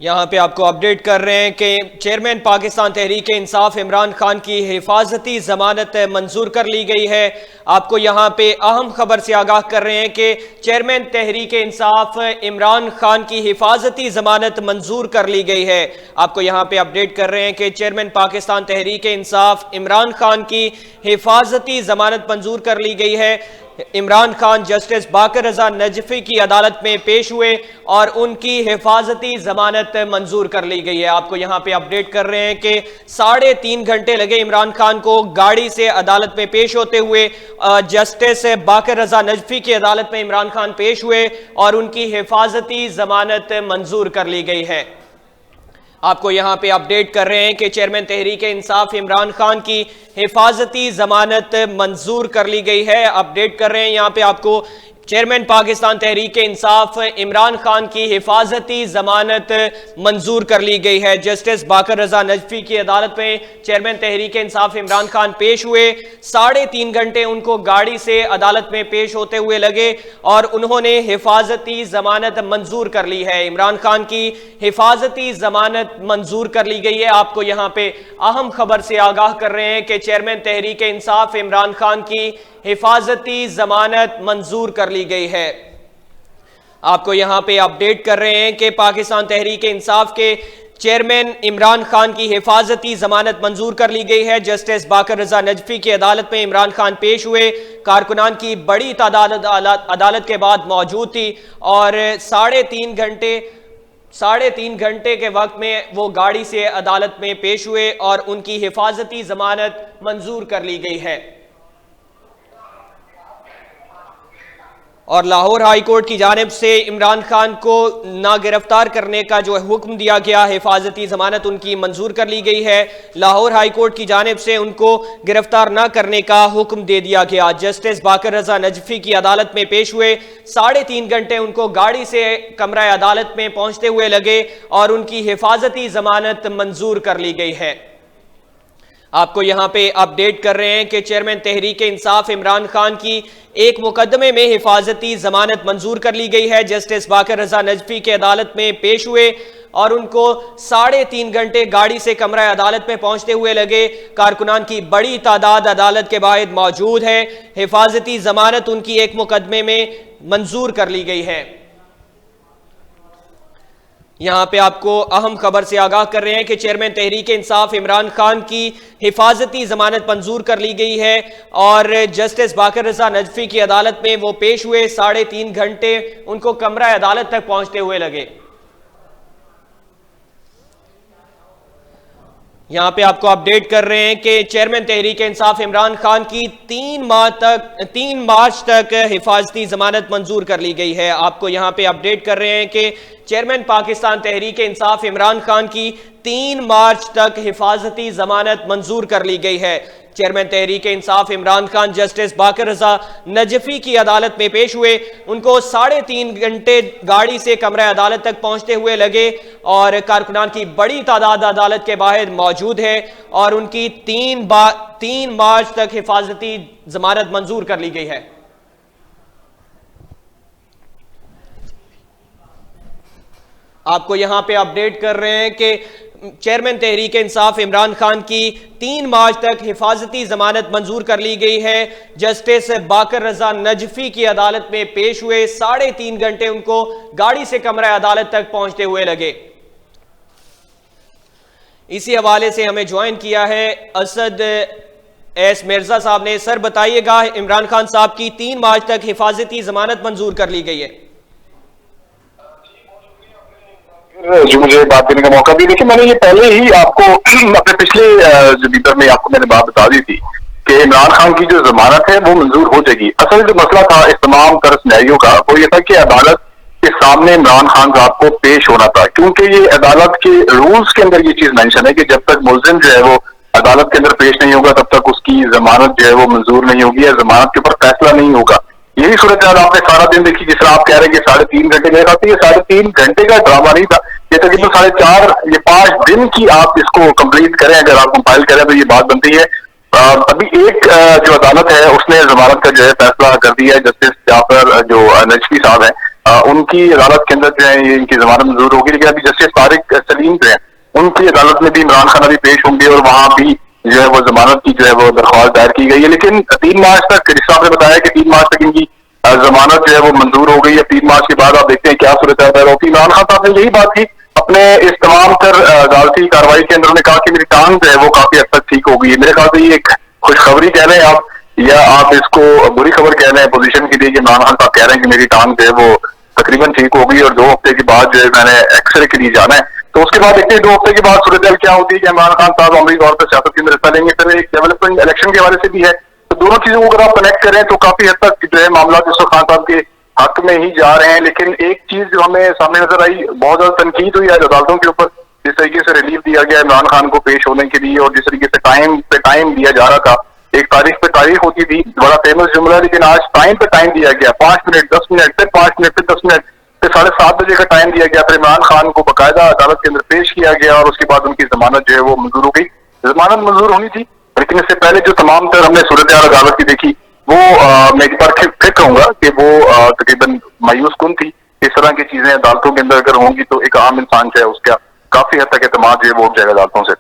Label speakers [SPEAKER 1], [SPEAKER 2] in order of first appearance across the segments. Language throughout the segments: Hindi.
[SPEAKER 1] यहाँ पे आपको अपडेट कर रहे हैं कि चेयरमैन पाकिस्तान तहरीक इंसाफ इमरान खान की हिफाजती जमानत मंजूर कर ली गई है। आपको यहाँ पे अहम खबर से आगाह कर रहे हैं कि चेयरमैन तहरीक इंसाफ इमरान खान की हिफाजती जमानत मंजूर कर ली गई है। आपको यहाँ पे अपडेट कर रहे हैं कि चेयरमैन पाकिस्तान तहरीक इंसाफ इमरान खान की हिफाजती जमानत मंजूर कर ली गई है। इमरान खान जस्टिस बाकर रजा नजफी की अदालत में पेश हुए और उनकी हिफाजती जमानत मंजूर कर ली गई है। आपको यहां पे अपडेट कर रहे हैं कि 3.5 घंटे लगे इमरान खान को गाड़ी से अदालत में पेश होते हुए। जस्टिस बाकर रजा नजफी की अदालत में इमरान खान पेश हुए और उनकी हिफाजती जमानत मंजूर कर ली गई है। आपको यहां पे अपडेट कर रहे हैं कि चेयरमैन तहरीक इंसाफ इमरान खान की हिफाजती जमानत मंजूर कर ली गई है। अपडेट कर रहे हैं यहां पे आपको चेयरमैन पाकिस्तान तहरीक इंसाफ इमरान खान की हिफाजती जमानत मंजूर कर ली गई है। जस्टिस बाकर रजा नजफी की अदालत में चेयरमैन तहरीक इंसाफ इमरान खान पेश हुए। 3.5 घंटे उनको गाड़ी से अदालत में पेश होते हुए लगे और उन्होंने हिफाजती जमानत मंजूर कर ली है। इमरान खान की हिफाजती जमानत मंजूर कर ली गई है। आपको यहां पे अहम खबर से आगाह कर रहे हैं कि चेयरमैन तहरीक इंसाफ इमरान खान की हिफाजती जमानत मंजूर कर ली गई है। आपको यहां पे अपडेट कर रहे हैं कि पाकिस्तान तहरीक इंसाफ के चेयरमैन इमरान खान की हिफाजती जमानत मंजूर कर ली गई है। जस्टिस बाकर रजा नजफी की अदालत में इमरान खान पेश हुए। कारकुनान की बड़ी तादाद अदालत के बाद मौजूद थी और 3.5 घंटे के वक्त में वो गाड़ी से अदालत में पेश हुए और उनकी हिफाजती जमानत मंजूर कर ली गई है। और लाहौर हाई कोर्ट की जानिब से इमरान खान को ना गिरफ्तार करने का जो हुक्म दिया गया, हिफाजती जमानत उनकी मंजूर कर ली गई है। लाहौर हाई कोर्ट की जानिब से उनको गिरफ्तार ना करने का हुक्म दे दिया गया। जस्टिस बाकर रजा नजफी की अदालत में पेश हुए। 3.5 घंटे उनको गाड़ी से कमरा अदालत में पहुंचते हुए लगे और उनकी हिफाजती जमानत मंजूर कर ली गई है। आपको यहां पे अपडेट कर रहे हैं कि चेयरमैन तहरीक इंसाफ इमरान खान की एक मुकदमे में हिफाजती जमानत मंजूर कर ली गई है। जस्टिस बाकर रजा नजफी के अदालत में पेश हुए और उनको 3.5 घंटे गाड़ी से कमरा अदालत में पहुंचते हुए लगे। कारकुनान की बड़ी तादाद अदालत के बाहर मौजूद है। हिफाजती जमानत उनकी एक मुकदमे में मंजूर कर ली गई है। यहां पे आपको अहम खबर से आगाह कर रहे हैं कि चेयरमैन तहरीक इंसाफ इमरान खान की हिफाजती जमानत मंजूर कर ली गई है और जस्टिस बाकर रजा नजफी की अदालत में वो पेश हुए। 3.5 घंटे उनको कमरा अदालत तक पहुंचते हुए लगे। यहां पे आपको अपडेट कर रहे हैं कि चेयरमैन तहरीक इंसाफ इमरान खान की 3 मार्च तक हिफाजती जमानत मंजूर कर ली गई है। आपको यहां पे अपडेट कर रहे हैं कि चेयरमैन पाकिस्तान तहरीक इंसाफ इमरान खान की 3 मार्च तक हिफाजती जमानत मंजूर कर ली गई है। चेयरमैन तहरीक इंसाफ इमरान खान जस्टिस बाकर रजा नजफी की अदालत में पेश हुए। उनको 3.5 घंटे गाड़ी से कमरा अदालत तक पहुंचते हुए लगे और कारकुनान की बड़ी तादाद अदालत के बाहर मौजूद है और उनकी 3 मार्च तक हिफाजती जमानत मंजूर कर ली गई है। आपको यहां पे अपडेट कर रहे हैं कि चेयरमैन तहरीक इंसाफ इमरान खान की 3 मार्च तक हिफाजती जमानत मंजूर कर ली गई है। जस्टिस बाकर रजा नजफी की अदालत में पेश हुए। 3.5 घंटे उनको गाड़ी से कमरा अदालत तक पहुंचते हुए लगे। इसी हवाले से हमें ज्वाइन किया है असद एस मिर्जा साहब ने। सर बताइएगा, इमरान खान साहब की 3 मार्च तक हिफाजती जमानत मंजूर कर ली गई है।
[SPEAKER 2] जो मुझे बात देने का मौका भी। देखिए, मैंने ये पहले ही आपको अपने पिछले जो दीपर में आपको मैंने बात बता दी थी कि इमरान खान की जो जमानत है वो मंजूर हो जाएगी। असल जो मसला था इस तमाम तरह सिनेरियो का वो ये था कि अदालत के सामने इमरान खान साहब को पेश होना था, क्योंकि ये अदालत के रूल्स के अंदर ये चीज मेंशन है कि जब तक मुल्जिम जो है वो अदालत के अंदर पेश नहीं होगा तब तक उसकी जमानत जो है वो मंजूर नहीं होगी या जमानत के ऊपर फैसला नहीं होगा। यही सूरत आपने सारा दिन देखी, जिस तरह आप कह रहे हैं कि 3.5 घंटे गए थे। ये 3.5 घंटे का ड्रामा नहीं था, ये तकरीबन 4.5 ये 5 दिन की आप इसको कंप्लीट करें, अगर आप कंपाइल करें तो ये बात बनती है। अभी एक जो अदालत है उसने जमानत का जो है फैसला कर दिया है। जस्टिस जाफर जो नजफी साहब हैं उनकी अदालत के अंदर जो है ये इनकी जमानत मंजूर होगी, लेकिन अभी जस्टिस तारिक सलीम जो है उनकी अदालत में भी इमरान खान अभी पेश होंगे और वहां भी जो है वो जमानत की जो है वो दरख्वास्त दायर की गई है। लेकिन 3 मार्च तक जिस साहब ने बताया कि 3 मार्च तक इनकी जमानत जो है वो मंजूर हो गई है। 3 मार्च के बाद आप देखते हैं क्या सूरत है। इमरान खान साहब ने यही बात की अपने इस तमाम तर अदालती कार्रवाई के अंदर, उन्होंने कहा कि मेरी टांग जो है वो काफी हद तक ठीक हो गई है। मेरे ख्याल से ये एक खुशखबरी कह रहे हैं आप, या आप इसको बुरी खबर कह रहे हैं पोजीशन के लिए, कि इमरान खान साहब कह रहे हैं कि मेरी टांग जो है वो तकरीबन ठीक हो गई और 2 हफ्ते के बाद जो है मैंने एक्सरे के लिए जाना है। तो उसके बाद देखते हैं 2 हफ्ते के बाद सूरत क्या होती है कि इमरान खान साहब अमली तौर पर सियासत के अंदर हिस्सा लेंगे। फिर एक डेवलपमेंट इलेक्शन के हवाले से भी है, तो दोनों चीजों को अगर आप कनेक्ट करें तो काफी हद तक जो है मामला यूसुफ खान साहब के हक में ही जा रहे हैं। लेकिन एक चीज जो हमें सामने नजर आई, बहुत ज्यादा तनकीद हुई आज अदालतों के ऊपर, जिस तरीके से रिलीफ दिया गया इमरान खान को पेश होने के लिए और जिस तरीके से टाइम पे टाइम दिया जा रहा था। एक तारीख पे तारीख होती थी, बड़ा फेमस जुमला है, लेकिन आज टाइम पे टाइम दिया गया। 5 मिनट, 10 मिनट, फिर 5 मिनट, फिर 10 मिनट, फिर 7:30 बजे का टाइम दिया गया। फिर इमरान खान को बाकायदा अदालत के अंदर पेश किया गया और उसके बाद उनकी जमानत जो है वो मंजूर हो गई। जमानत मंजूर होनी थी, लेकिन इससे पहले जो तमाम तर हमने सूरत हाल अदालत की देखी वो मैं एक बार फिर कहूंगा कि वो तकरीबन मायूस कुन थी। इस तरह की चीजें अदालतों के अंदर अगर होंगी तो एक आम इंसान जो है उसका काफी हद तक एतमाद जो है वो उठ जाएगा अदालतों से।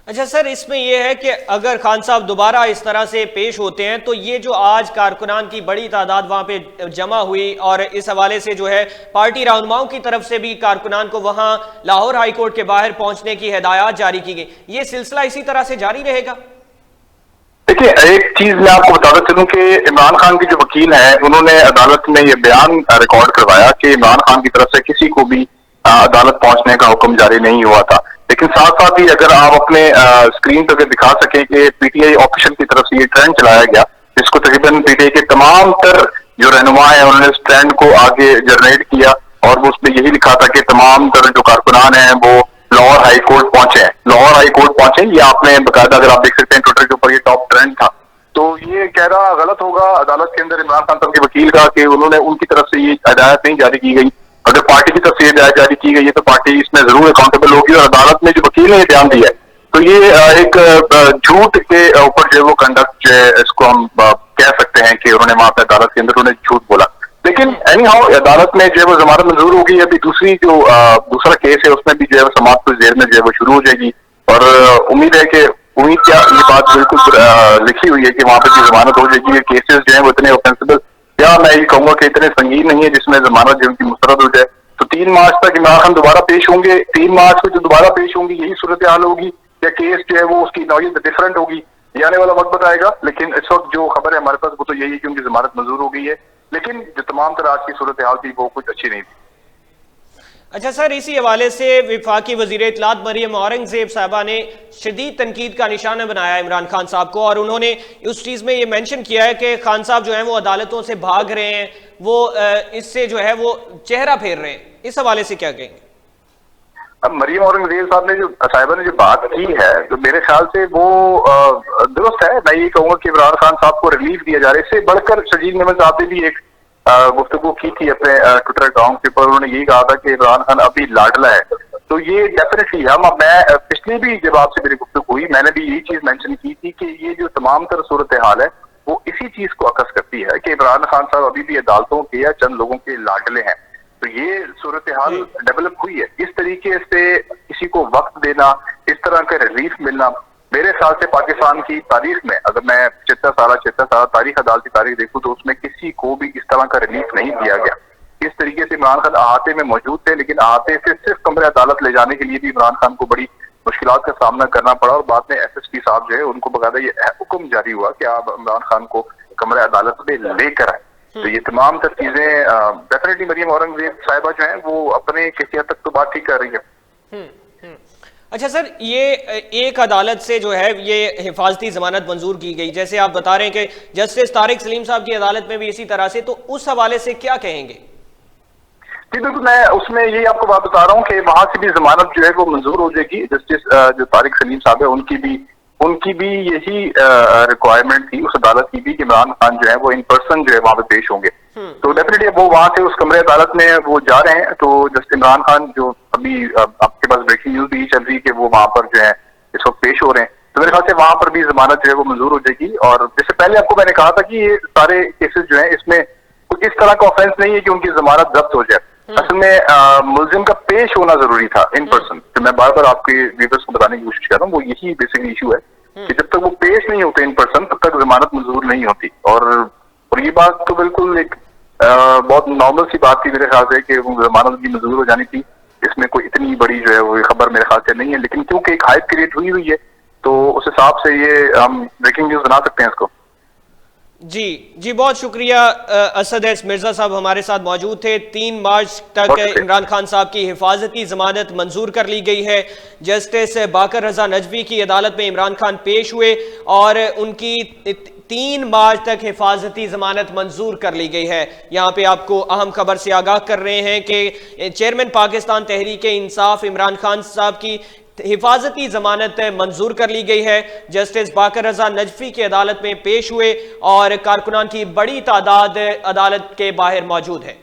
[SPEAKER 1] अच्छा सर, इसमें यह है कि अगर खान साहब दोबारा इस तरह से पेश होते हैं तो ये जो आज कारकुनान की बड़ी तादाद वहां पे जमा हुई और इस हवाले से जो है पार्टी रहनुमाओं की तरफ से भी कारकुनान को वहां लाहौर हाईकोर्ट के बाहर पहुंचने की हिदायत जारी की गई, ये सिलसिला इसी तरह से जारी रहेगा?
[SPEAKER 2] देखिए, एक चीज मैं आपको बताता चलूं कि इमरान खान के जो वकील हैं उन्होंने अदालत में ये बयान रिकॉर्ड करवाया कि इमरान खान की तरफ से किसी को भी अदालत पहुंचने का हुक्म जारी नहीं हुआ था। लेकिन साथ साथ ही अगर आप अपने स्क्रीन पर दिखा सकें कि पीटीआई ऑफिशियल की तरफ से ये ट्रेंड चलाया गया, जिसको तकरीबन पीटीआई के तमाम तर जो रहनुमा है उन्होंने इस ट्रेंड को आगे जनरेट किया और वो उसमें यही लिखा था कि तमाम तर जो कारकुनान हैं वो लाहौर हाई कोर्ट पहुंचे हैं, लाहौर हाई कोर्ट पहुंचे। ये आपने बकायदा अगर आप देख सकते हैं ट्विटर के ऊपर ये टॉप ट्रेंड था। तो ये कह रहा गलत होगा अदालत के अंदर इमरान खान साहब के वकील का कि उन्होंने उनकी तरफ से ये हिदायत नहीं जारी की गई। अगर पार्टी की तरफ से हिदायत जारी की गई है तो पार्टी इसमें जरूर अकाउंटेबल होगी और अदालत में जो वकील ने ये बयान दिया है तो ये एक झूठ के ऊपर जो है वो कंडक्ट जो है इसको हम कह सकते हैं कि उन्होंने वहां पर अदालत के अंदर उन्होंने झूठ बोला। लेकिन एनी हाउ अदालत में जो है वो जमानत मंजूर होगी। अभी दूसरा केस है उसमें भी जो है समाप्त कुछ देर में जो है वो शुरू हो जाएगी और उम्मीद है कि क्या ये बात बिल्कुल लिखी हुई है कि वहां पर भी जमानत हो जाएगी। केसेस जो है वो इतने ऑफेंसिबल या मैं ये कहूंगा कि इतने संगीन नहीं है जिसमें जमानत जो उनकी मुस्तरद हो जाए। तो 3 मार्च तक इमरान खान दोबारा पेश होंगे। 3 मार्च को जो दोबारा पेश होंगी यही सूरत हाल होगी या केस जो है वो उसकी नौयत डिफरेंट होगी, ये आने वाला वक्त बताएगा। लेकिन इस वक्त जो खबर है हमारे पास वो तो यही है कि उनकी जमानत मंजूर हो गई है, लेकिन जो तमाम तरह आज की सूरत हाल थी वो कुछ अच्छी नहीं थी।
[SPEAKER 1] अच्छा सर, इसी हवाले से विफाकी वजीर इत्तलात मरियम औरंगजेब साहबा ने शदीद तनकीद का निशाना बनाया इमरान खान साहब को और उन्होंने उस चीज़ में ये मेंशन किया है कि खान साहब जो है वो अदालतों से भाग रहे हैं, वो इससे जो है वो चेहरा फेर रहे हैं। इस हवाले से क्या कहेंगे?
[SPEAKER 2] अब मरियम औरंगजेब साहब ने जो साहिबा ने जो बात की है तो मेरे ख्याल से वो दुरुस्त है। मैं ये कहूंगा कि इमरान खान साहब को रिलीफ दिया जा रहा है। इससे बढ़कर शजीद मेमन साहब ने भी एक गुफ्तगू की थी अपने ट्विटर अकाउंट के ऊपर। उन्होंने यही कहा था कि इमरान खान अभी लाडला है। तो ये डेफिनेटली मैं पिछली भी जब आपसे मेरी गुफ्तगू हुई मैंने भी यही चीज मेंशन की थी कि ये जो तमाम तरह सूरत हाल है वो इसी चीज को अकस करती है कि इमरान खान साहब अभी भी अदालतों के या चंद लोगों के लाडले हैं। तो ये सूरत हाल डेवलप हुई है। इस तरीके से किसी को वक्त देना, इस तरह का रिलीफ मिलना, मेरे ख्याल से पाकिस्तान की तारीख में अगर मैं 76 साल तारीख अदालती तारीख देखूं तो उसमें किसी को भी इस तरह का रिलीफ नहीं दिया गया। इस तरीके से इमरान खान अहाते में मौजूद थे, लेकिन अहाते से सिर्फ कमरे अदालत ले जाने के लिए भी इमरान खान को बड़ी मुश्किलात का सामना करना पड़ा और बाद में SSP साहब जो है उनको बकायदा ये हुक्म जारी हुआ कि आप इमरान खान को कमरे अदालत में लेकर आए। तो ये तमाम तर चीजें डेफिनेटली मरियम औरंगजेब साहिबा जो है वो अपने किसी हद तक तो बात ठीक कर रही है।
[SPEAKER 1] अच्छा सर, ये एक अदालत से जो है ये हिफाजती जमानत मंजूर की गई, जैसे आप बता रहे हैं कि जस्टिस तारिक सलीम साहब की अदालत में भी इसी तरह से, तो उस हवाले से क्या कहेंगे?
[SPEAKER 2] जी बिल्कुल, मैं उसमें यही आपको बात बता रहा हूँ कि वहां से भी जमानत जो है वो मंजूर हो जाएगी। जस्टिस जो तारिक सलीम साहब है उनकी भी यही रिक्वायरमेंट थी उस अदालत की भी कि इमरान खान जो है वो इन पर्सन जो है वहां पे पेश होंगे। तो डेफिनेटली वो वहां से उस कमरे अदालत में वो जा रहे हैं। तो जस्टिस इमरान खान जो अभी आपके पास ब्रेकिंग न्यूज भी चल रही है कि वो वहां पर जो है इस वक्त पेश हो रहे हैं। तो मेरे ख्याल से वहां पर भी जमानत जो है वो मंजूर हो जाएगी। और जैसे पहले आपको मैंने कहा था कि ये सारे केसेस जो है इसमें कुछ इस तरह का ऑफेंस नहीं है कि उनकी जमानत जब्त हो जाए। असल में मुलजिम का पेश होना जरूरी था इन पर्सन। तो मैं बार बार आपके व्यूअर्स को बताने की कोशिश कर रहा हूँ, वो यही बेसिकली इशू है कि जब तक वो पेश नहीं होते इन पर्सन तब तक जमानत मंजूर नहीं होती। और ये बात तो बिल्कुल एक बहुत नॉर्मल सी बात थी मेरे ख्याल से कि वो जमानत भी मंजूर हो जानी थी। इसमें कोई इतनी बड़ी जो है वो खबर मेरे ख्याल से नहीं है, लेकिन क्योंकि एक हाइप क्रिएट हुई है तो उस हिसाब से ये हम ब्रेकिंग न्यूज बना सकते हैं इसको।
[SPEAKER 1] जी बहुत शुक्रिया। असद एस मिर्जा साहब हमारे साथ मौजूद थे। 3 मार्च तक इमरान खान साहब की हिफाजती जमानत मंजूर कर ली गई है। जस्टिस बाकर रजा नजवी की अदालत में इमरान खान पेश हुए और उनकी 3 मार्च तक हिफाजती जमानत मंजूर कर ली गई है। यहाँ पे आपको अहम खबर से आगाह कर रहे हैं कि चेयरमैन पाकिस्तान तहरीक इंसाफ इमरान खान साहब की हिफाजती जमानत मंजूर कर ली गई है। जस्टिस बाकर रजा नजफी की अदालत में पेश हुए और कारकुनान की बड़ी तादाद अदालत के बाहर मौजूद है।